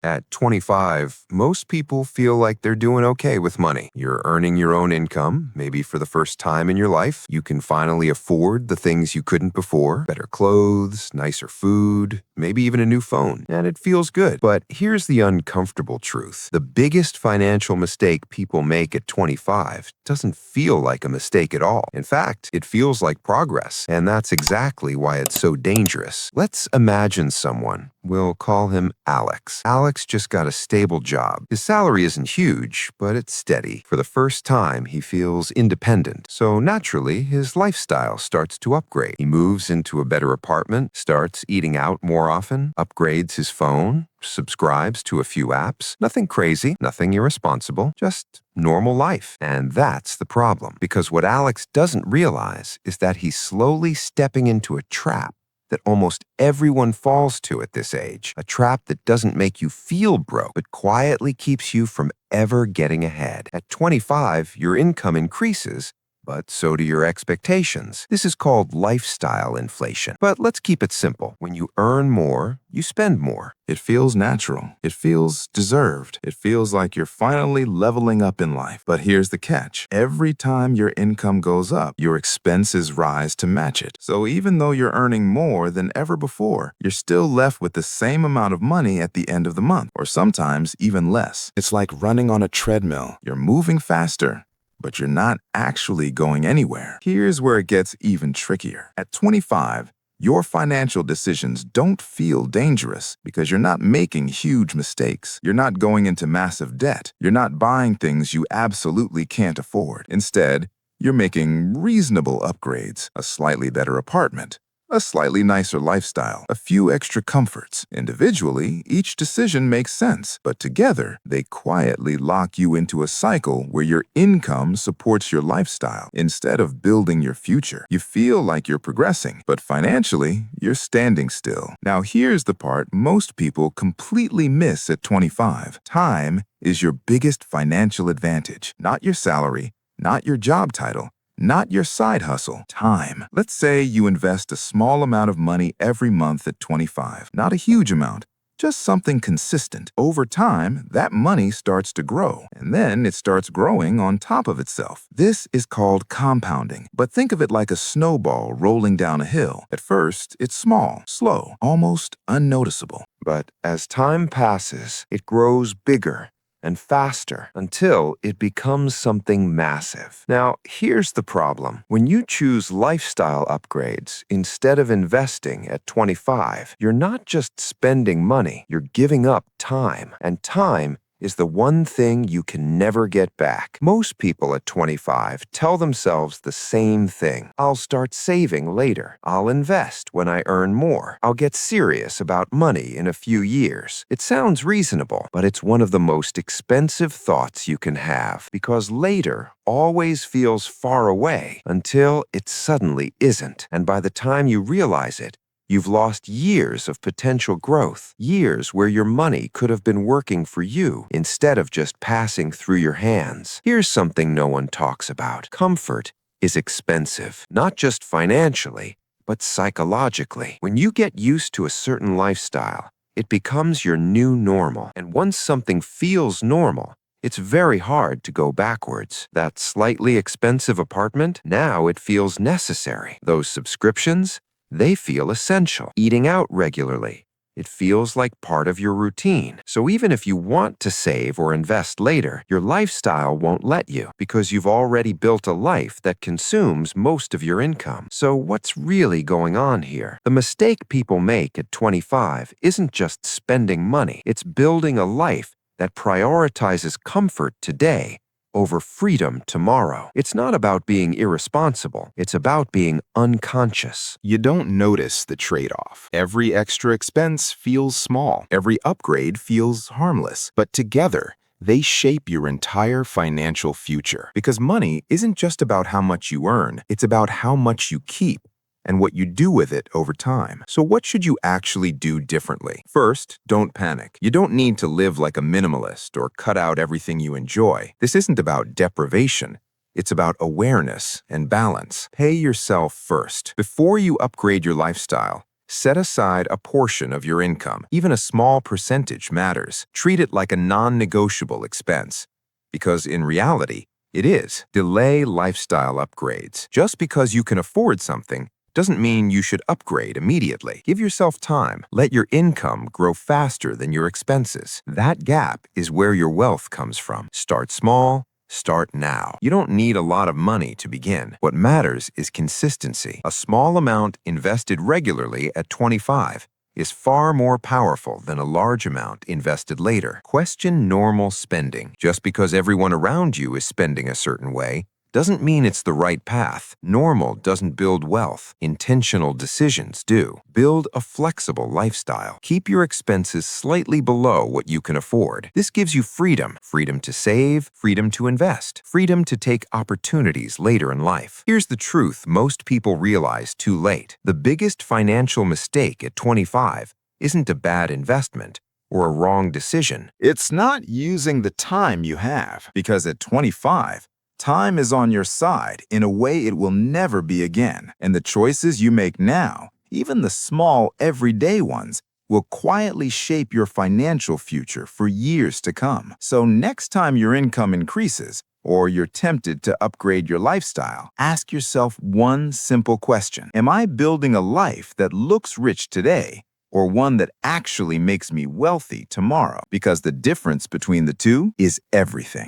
At 25, most people feel like they're doing okay with money. You're earning your own income, maybe for the first time in your life. You can finally afford the things you couldn't before: better clothes, nicer food, maybe even a new phone. And it feels good. But here's the uncomfortable truth. The biggest financial mistake people make at 25 doesn't feel like a mistake at all. In fact, it feels like progress. And that's exactly why it's so dangerous. Let's imagine someone. We'll call him Alex. Alex just got a stable job. His salary isn't huge, but it's steady. For the first time, he feels independent. So naturally, his lifestyle starts to upgrade. He moves into a better apartment, starts eating out more often, upgrades his phone, subscribes to a few apps. Nothing crazy, nothing irresponsible, just normal life. And that's the problem. Because what Alex doesn't realize is that he's slowly stepping into a trap that almost everyone falls to at this age. A trap that doesn't make you feel broke, but quietly keeps you from ever getting ahead. At 25, your income increases, but so do your expectations. This is called lifestyle inflation. But let's keep it simple. When you earn more, you spend more. It feels natural. It feels deserved. It feels like you're finally leveling up in life. But here's the catch. Every time your income goes up, your expenses rise to match it. So even though you're earning more than ever before, you're still left with the same amount of money at the end of the month, or sometimes even less. It's like running on a treadmill. You're moving faster, but you're not actually going anywhere. Here's where it gets even trickier. At 25, your financial decisions don't feel dangerous because you're not making huge mistakes. You're not going into massive debt. You're not buying things you absolutely can't afford. Instead, you're making reasonable upgrades: a slightly better apartment, a slightly nicer lifestyle, a few extra comforts. Individually, each decision makes sense, but together, they quietly lock you into a cycle where your income supports your lifestyle instead of building your future. You feel like you're progressing, but financially, you're standing still. Now, here's the part most people completely miss at 25. Time is your biggest financial advantage, not your salary, not your job title, not your side hustle. Time. Let's say you invest a small amount of money every month at 25. Not a huge amount, just something consistent. Over time, that money starts to grow, and then it starts growing on top of itself. This is called compounding. But think of it like a snowball rolling down a hill. At first, it's small, slow, almost unnoticeable. But as time passes, it grows bigger and faster until it becomes something massive. Now, here's the problem. When you choose lifestyle upgrades instead of investing at 25, you're not just spending money, you're giving up time. And time is the one thing you can never get back. Most people at 25 tell themselves the same thing. I'll start saving later. I'll invest when I earn more. I'll get serious about money in a few years. It sounds reasonable, but it's one of the most expensive thoughts you can have, because later always feels far away until it suddenly isn't. And by the time you realize it, you've lost years of potential growth, years where your money could have been working for you instead of just passing through your hands. Here's something no one talks about. Comfort is expensive, not just financially, but psychologically. When you get used to a certain lifestyle, it becomes your new normal. And once something feels normal, it's very hard to go backwards. That slightly expensive apartment, now it feels necessary. Those subscriptions, they feel essential. Eating out regularly, it feels like part of your routine. So even if you want to save or invest later, your lifestyle won't let you, because you've already built a life that consumes most of your income. So what's really going on here? The mistake people make at 25 isn't just spending money. It's building a life that prioritizes comfort today over freedom tomorrow. It's not about being irresponsible. It's about being unconscious. You don't notice the trade-off. Every extra expense feels small. Every upgrade feels harmless. But together, they shape your entire financial future. Because money isn't just about how much you earn. It's about how much you keep and what you do with it over time. So what should you actually do differently? First, don't panic. You don't need to live like a minimalist or cut out everything you enjoy. This isn't about deprivation. It's about awareness and balance. Pay yourself first. Before you upgrade your lifestyle, Set aside a portion of your income. Even a small percentage matters. Treat it like a non-negotiable expense. Because in reality, it is. Delay lifestyle upgrades. Just because you can afford something doesn't mean you should upgrade immediately. Give yourself time. Let your income grow faster than your expenses. That gap is where your wealth comes from. Start small. Start now. You don't need a lot of money to begin. What matters is consistency. A small amount invested regularly at 25 is far more powerful than a large amount invested later. Question normal spending. Just because everyone around you is spending a certain way doesn't mean it's the right path. Normal doesn't build wealth. Intentional decisions do. Build a flexible lifestyle. Keep your expenses slightly below what you can afford. This gives you freedom. Freedom to save, freedom to invest, freedom to take opportunities later in life. Here's the truth most people realize too late. The biggest financial mistake at 25 isn't a bad investment or a wrong decision. It's not using the time you have, because at 25, time is on your side in a way it will never be again. And the choices you make now, even the small, everyday ones, will quietly shape your financial future for years to come. So next time your income increases, or you're tempted to upgrade your lifestyle, ask yourself one simple question. Am I building a life that looks rich today, or one that actually makes me wealthy tomorrow? Because the difference between the two is everything.